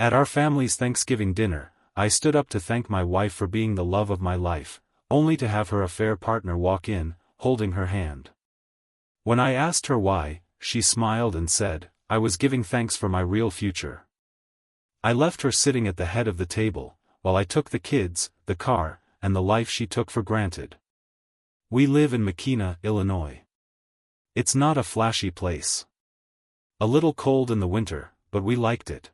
At our family's Thanksgiving dinner, I stood up to thank my wife for being the love of my life, only to have her affair partner walk in, holding her hand. When I asked her why, she smiled and said, "I was giving thanks for my real future." I left her sitting at the head of the table, while I took the kids, the car, and the life she took for granted. We live in Makina, Illinois. It's not a flashy place. A little cold in the winter, but we liked it.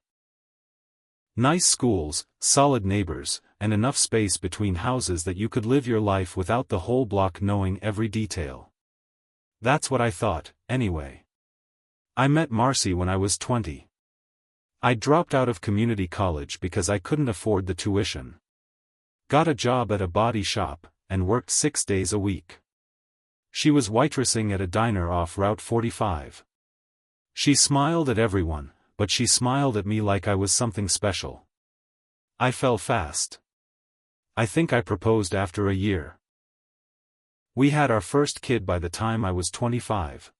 Nice schools, solid neighbors, and enough space between houses that you could live your life without the whole block knowing every detail. That's what I thought, anyway. I met Marcy when I was 20. I dropped out of community college because I couldn't afford the tuition. Got a job at a body shop, and worked 6 days a week. She was waitressing at a diner off Route 45. She smiled at everyone, but she smiled at me like I was something special. I fell fast. I think I proposed after a year. We had our first kid by the time I was 25.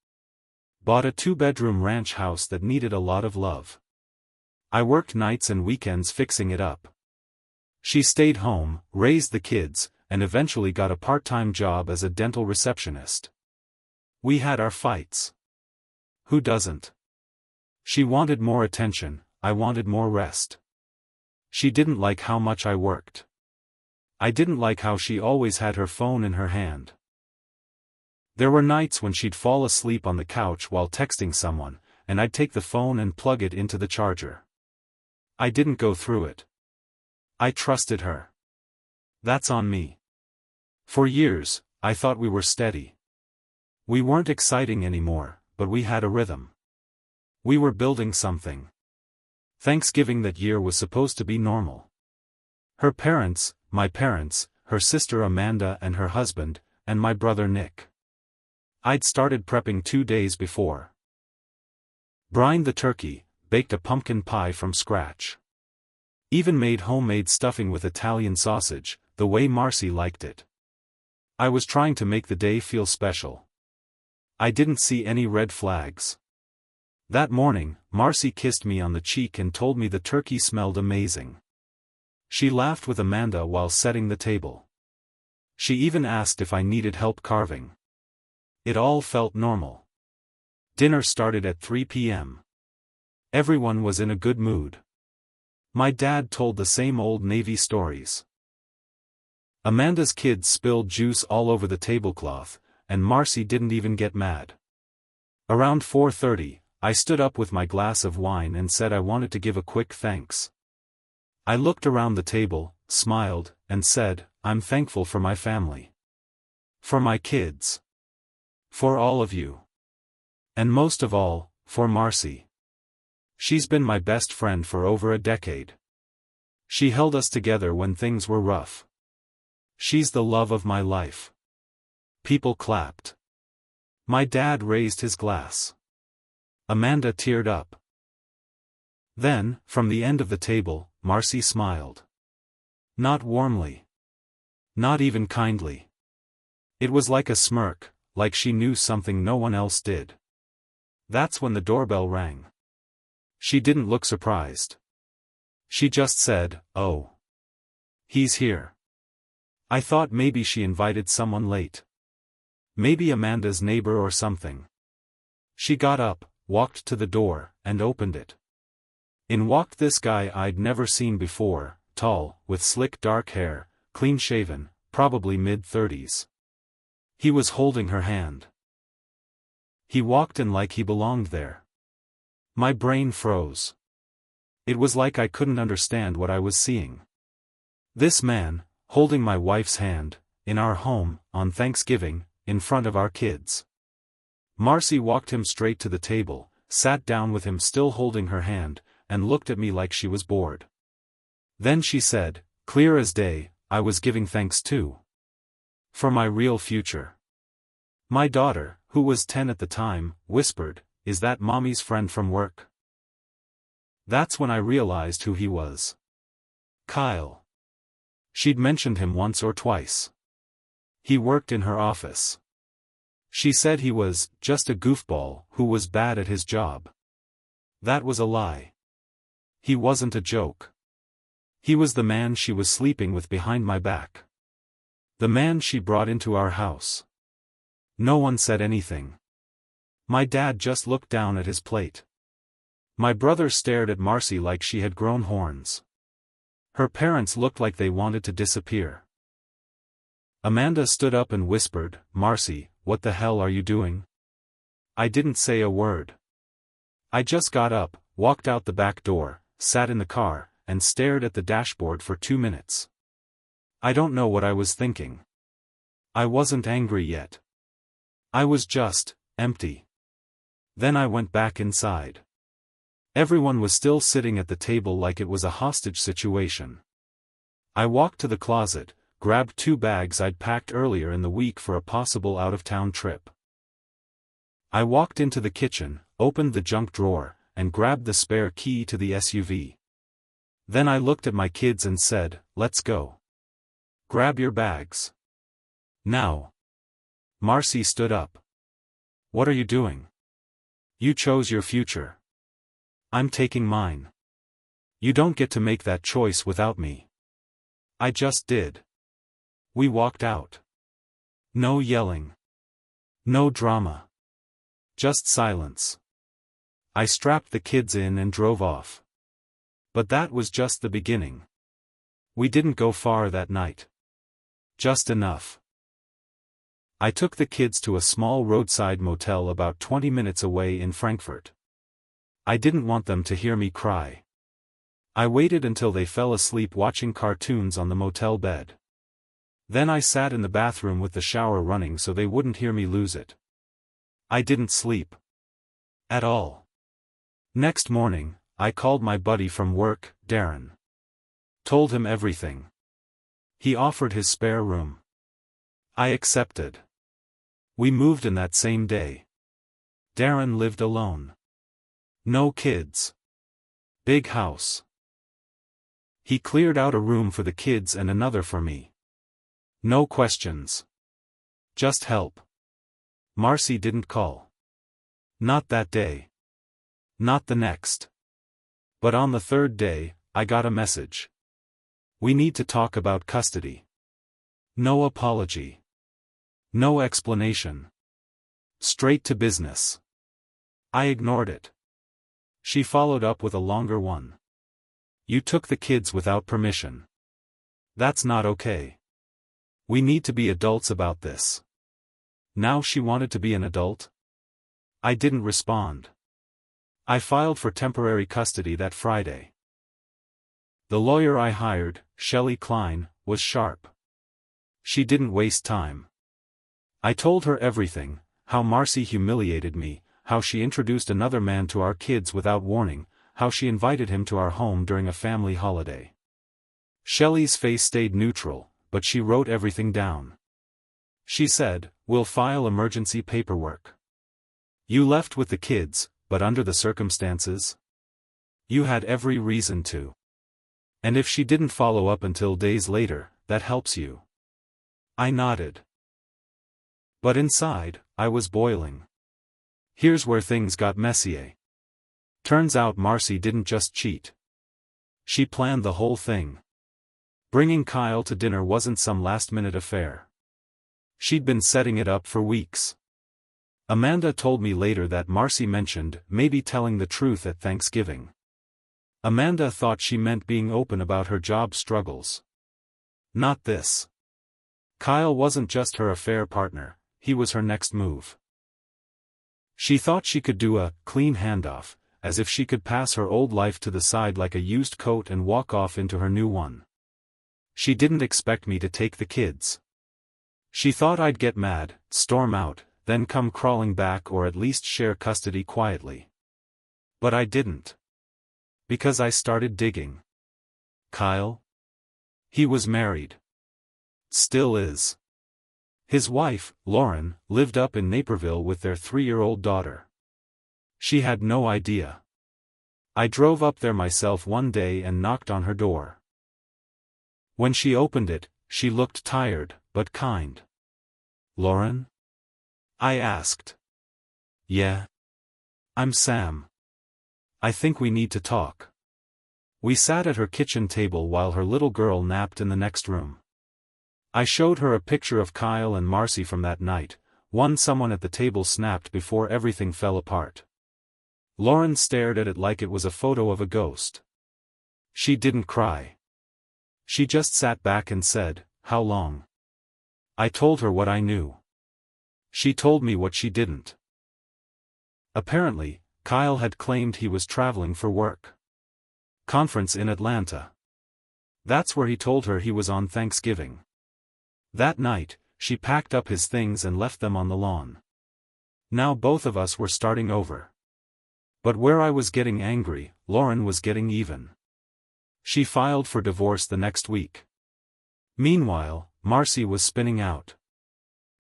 Bought a 2-bedroom ranch house that needed a lot of love. I worked nights and weekends fixing it up. She stayed home, raised the kids, and eventually got a part-time job as a dental receptionist. We had our fights. Who doesn't? She wanted more attention, I wanted more rest. She didn't like how much I worked. I didn't like how she always had her phone in her hand. There were nights when she'd fall asleep on the couch while texting someone, and I'd take the phone and plug it into the charger. I didn't go through it. I trusted her. That's on me. For years, I thought we were steady. We weren't exciting anymore, but we had a rhythm. We were building something. Thanksgiving that year was supposed to be normal. Her parents, my parents, her sister Amanda and her husband, and my brother Nick. I'd started prepping 2 days before. Brined the turkey, baked a pumpkin pie from scratch. Even made homemade stuffing with Italian sausage, the way Marcy liked it. I was trying to make the day feel special. I didn't see any red flags. That morning, Marcy kissed me on the cheek and told me the turkey smelled amazing. She laughed with Amanda while setting the table. She even asked if I needed help carving. It all felt normal. Dinner started at 3 p.m. Everyone was in a good mood. My dad told the same old Navy stories. Amanda's kids spilled juice all over the tablecloth, and Marcy didn't even get mad. Around 4:30, I stood up with my glass of wine and said I wanted to give a quick thanks. I looked around the table, smiled, and said, "I'm thankful for my family. For my kids. For all of you. And most of all, for Marcy. She's been my best friend for over a decade. She held us together when things were rough. She's the love of my life." People clapped. My dad raised his glass. Amanda teared up. Then, from the end of the table, Marcy smiled. Not warmly. Not even kindly. It was like a smirk, like she knew something no one else did. That's when the doorbell rang. She didn't look surprised. She just said, "Oh. He's here." I thought maybe she invited someone late. Maybe Amanda's neighbor or something. She got up, walked to the door, and opened it. In walked this guy I'd never seen before, tall, with slick dark hair, clean-shaven, probably mid-30s. He was holding her hand. He walked in like he belonged there. My brain froze. It was like I couldn't understand what I was seeing. This man, holding my wife's hand, in our home, on Thanksgiving, in front of our kids. Marcy walked him straight to the table, sat down with him still holding her hand, and looked at me like she was bored. Then she said, clear as day, I was giving thanks too. For my real future. My daughter, who was 10 at the time, whispered, "Is that Mommy's friend from work?" That's when I realized who he was. Kyle. She'd mentioned him once or twice. He worked in her office. She said he was just a goofball who was bad at his job. That was a lie. He wasn't a joke. He was the man she was sleeping with behind my back. The man she brought into our house. No one said anything. My dad just looked down at his plate. My brother stared at Marcy like she had grown horns. Her parents looked like they wanted to disappear. Amanda stood up and whispered, "Marcy, what the hell are you doing?" I didn't say a word. I just got up, walked out the back door, sat in the car, and stared at the dashboard for 2 minutes. I don't know what I was thinking. I wasn't angry yet. I was just empty. Then I went back inside. Everyone was still sitting at the table like it was a hostage situation. I walked to the closet, grabbed 2 bags I'd packed earlier in the week for a possible out-of-town trip. I walked into the kitchen, opened the junk drawer, and grabbed the spare key to the SUV. Then I looked at my kids and said, "Let's go. Grab your bags. Now." Marcy stood up. "What are you doing? You chose your future. I'm taking mine. You don't get to make that choice without me." I just did. We walked out. No yelling. No drama. Just silence. I strapped the kids in and drove off. But that was just the beginning. We didn't go far that night. Just enough. I took the kids to a small roadside motel about 20 minutes away in Frankfurt. I didn't want them to hear me cry. I waited until they fell asleep watching cartoons on the motel bed. Then I sat in the bathroom with the shower running so they wouldn't hear me lose it. I didn't sleep. At all. Next morning, I called my buddy from work, Darren. Told him everything. He offered his spare room. I accepted. We moved in that same day. Darren lived alone. No kids. Big house. He cleared out a room for the kids and another for me. No questions. Just help. Marcy didn't call. Not that day. Not the next. But on the 3rd day, I got a message. "We need to talk about custody." No apology. No explanation. Straight to business. I ignored it. She followed up with a longer one. "You took the kids without permission. That's not okay. We need to be adults about this." Now she wanted to be an adult? I didn't respond. I filed for temporary custody that Friday. The lawyer I hired, Shelley Klein, was sharp. She didn't waste time. I told her everything, how Marcy humiliated me, how she introduced another man to our kids without warning, how she invited him to our home during a family holiday. Shelley's face stayed neutral, but she wrote everything down. She said, "We'll file emergency paperwork. You left with the kids, but under the circumstances? You had every reason to. And if she didn't follow up until days later, that helps you." I nodded. But inside, I was boiling. Here's where things got messy. Turns out Marcy didn't just cheat. She planned the whole thing. Bringing Kyle to dinner wasn't some last-minute affair. She'd been setting it up for weeks. Amanda told me later that Marcy mentioned maybe telling the truth at Thanksgiving. Amanda thought she meant being open about her job struggles. Not this. Kyle wasn't just her affair partner, he was her next move. She thought she could do a clean handoff, as if she could pass her old life to the side like a used coat and walk off into her new one. She didn't expect me to take the kids. She thought I'd get mad, storm out, then come crawling back or at least share custody quietly. But I didn't. Because I started digging. Kyle? He was married. Still is. His wife, Lauren, lived up in Naperville with their 3-year-old daughter. She had no idea. I drove up there myself one day and knocked on her door. When she opened it, she looked tired, but kind. "Lauren?" I asked. "Yeah. I'm Sam. I think we need to talk." We sat at her kitchen table while her little girl napped in the next room. I showed her a picture of Kyle and Marcy from that night, one someone at the table snapped before everything fell apart. Lauren stared at it like it was a photo of a ghost. She didn't cry. She just sat back and said, "How long?" I told her what I knew. She told me what she didn't. Apparently, Kyle had claimed he was traveling for work. Conference in Atlanta. That's where he told her he was on Thanksgiving. That night, she packed up his things and left them on the lawn. Now both of us were starting over. But where I was getting angry, Lauren was getting even. She filed for divorce the next week. Meanwhile, Marcy was spinning out.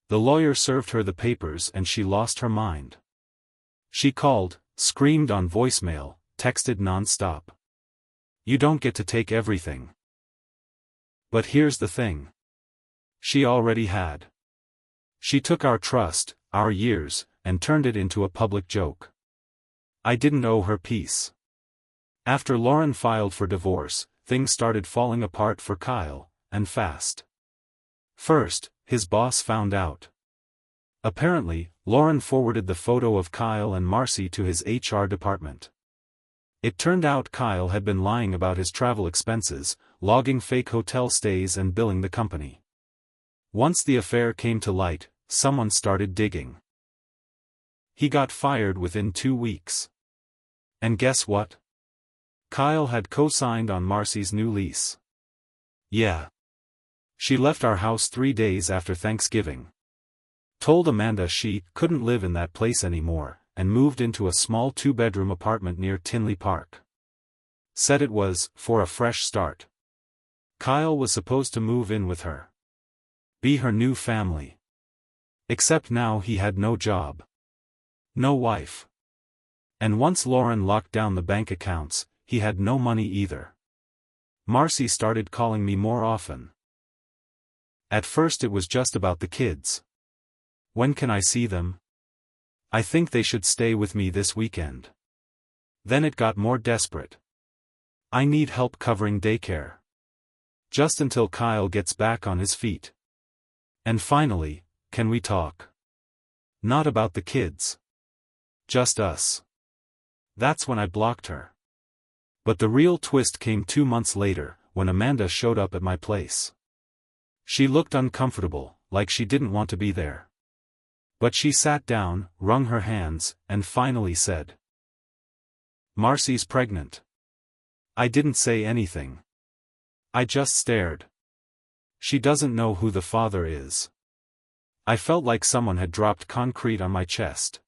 The lawyer served her the papers and she lost her mind. She called, screamed on voicemail, texted non-stop. You don't get to take everything. But here's the thing. She already had. She took our trust, our years, and turned it into a public joke. I didn't owe her peace. After Lauren filed for divorce, things started falling apart for Kyle, and fast. First, his boss found out. Apparently, Lauren forwarded the photo of Kyle and Marcy to his HR department. It turned out Kyle had been lying about his travel expenses, logging fake hotel stays and billing the company. Once the affair came to light, someone started digging. He got fired within 2 weeks. And guess what? Kyle had co-signed on Marcy's new lease. Yeah. She left our house 3 days after Thanksgiving. Told Amanda she couldn't live in that place anymore, and moved into a small 2-bedroom apartment near Tinley Park. Said it was for a fresh start. Kyle was supposed to move in with her. Be her new family. Except now he had no job. No wife. And once Lauren locked down the bank accounts, he had no money either. Marcy started calling me more often. At first it was just about the kids. When can I see them? I think they should stay with me this weekend. Then it got more desperate. I need help covering daycare. Just until Kyle gets back on his feet. And finally, can we talk? Not about the kids. Just us. That's when I blocked her. But the real twist came 2 months later, when Amanda showed up at my place. She looked uncomfortable, like she didn't want to be there. But she sat down, wrung her hands, and finally said, "Marcy's pregnant." I didn't say anything. I just stared. She doesn't know who the father is. I felt like someone had dropped concrete on my chest.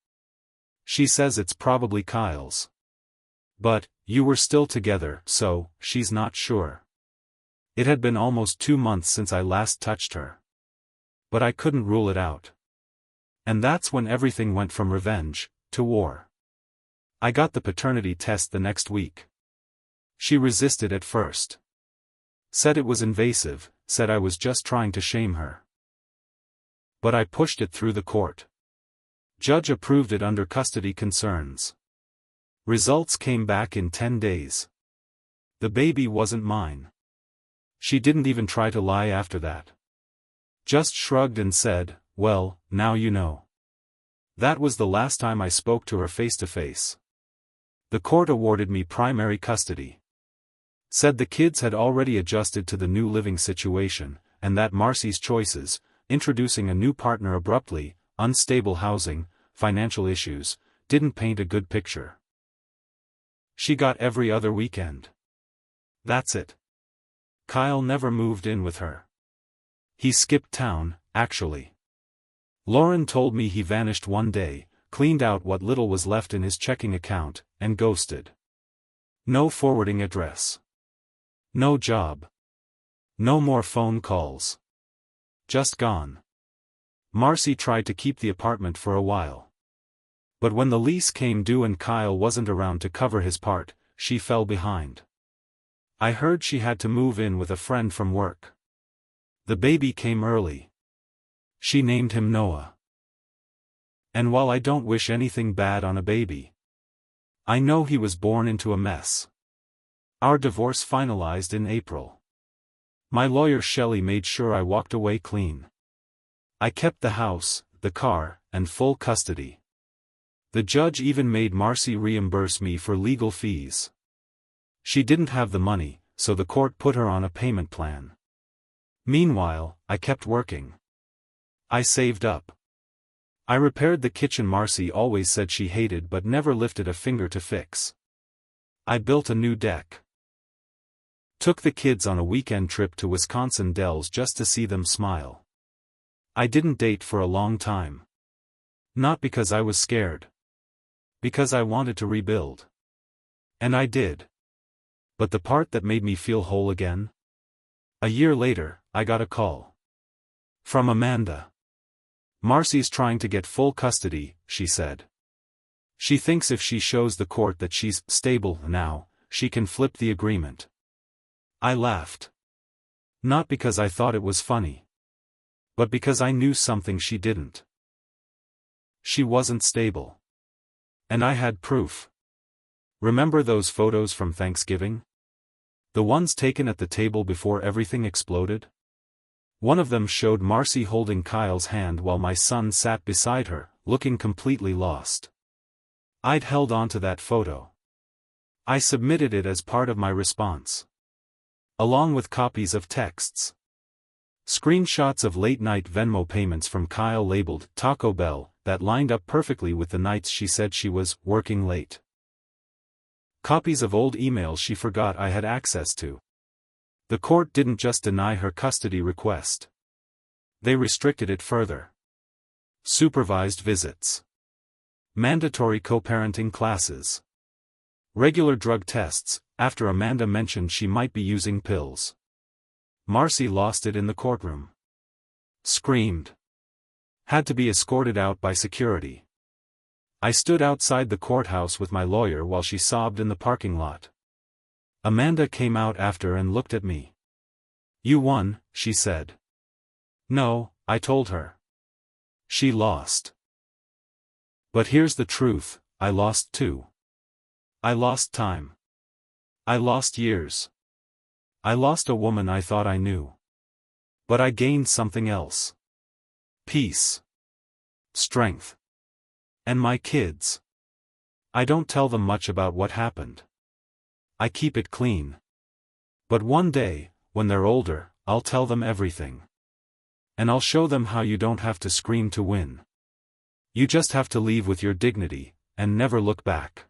She says it's probably Kyle's. But, you were still together, so, she's not sure. It had been almost 2 months since I last touched her. But I couldn't rule it out. And that's when everything went from revenge to war. I got the paternity test the next week. She resisted at first. Said it was invasive, said I was just trying to shame her. But I pushed it through the court. Judge approved it under custody concerns. Results came back in 10 days. The baby wasn't mine. She didn't even try to lie after that. Just shrugged and said, "Well, now you know." That was the last time I spoke to her face to face. The court awarded me primary custody. Said the kids had already adjusted to the new living situation, and that Marcy's choices, introducing a new partner abruptly, unstable housing, financial issues, didn't paint a good picture. She got every other weekend. That's it. Kyle never moved in with her. He skipped town, actually. Lauren told me he vanished one day, cleaned out what little was left in his checking account, and ghosted. No forwarding address. No job. No more phone calls. Just gone. Marcy tried to keep the apartment for a while. But when the lease came due and Kyle wasn't around to cover his part, she fell behind. I heard she had to move in with a friend from work. The baby came early. She named him Noah. And while I don't wish anything bad on a baby, I know he was born into a mess. Our divorce finalized in April. My lawyer Shelley made sure I walked away clean. I kept the house, the car, and full custody. The judge even made Marcy reimburse me for legal fees. She didn't have the money, so the court put her on a payment plan. Meanwhile, I kept working. I saved up. I repaired the kitchen Marcy always said she hated but never lifted a finger to fix. I built a new deck. Took the kids on a weekend trip to Wisconsin Dells just to see them smile. I didn't date for a long time. Not because I was scared. Because I wanted to rebuild. And I did. But the part that made me feel whole again? A year later, I got a call. From Amanda. Marcy's trying to get full custody, she said. She thinks if she shows the court that she's stable now, she can flip the agreement. I laughed. Not because I thought it was funny. But because I knew something she didn't. She wasn't stable. And I had proof. Remember those photos from Thanksgiving? The ones taken at the table before everything exploded? One of them showed Marcy holding Kyle's hand while my son sat beside her, looking completely lost. I'd held on to that photo. I submitted it as part of my response. Along with copies of texts. Screenshots of late-night Venmo payments from Kyle labeled Taco Bell that lined up perfectly with the nights she said she was working late. Copies of old emails she forgot I had access to. The court didn't just deny her custody request. They restricted it further. Supervised visits. Mandatory co-parenting classes. Regular drug tests, after Amanda mentioned she might be using pills. Marcy lost it in the courtroom. Screamed. Had to be escorted out by security. I stood outside the courthouse with my lawyer while she sobbed in the parking lot. Amanda came out after and looked at me. "You won," she said. "No," I told her. "She lost." But here's the truth, I lost too. I lost time. I lost years. I lost a woman I thought I knew. But I gained something else. Peace. Strength. And my kids. I don't tell them much about what happened. I keep it clean. But one day, when they're older, I'll tell them everything. And I'll show them how you don't have to scream to win. You just have to leave with your dignity, and never look back.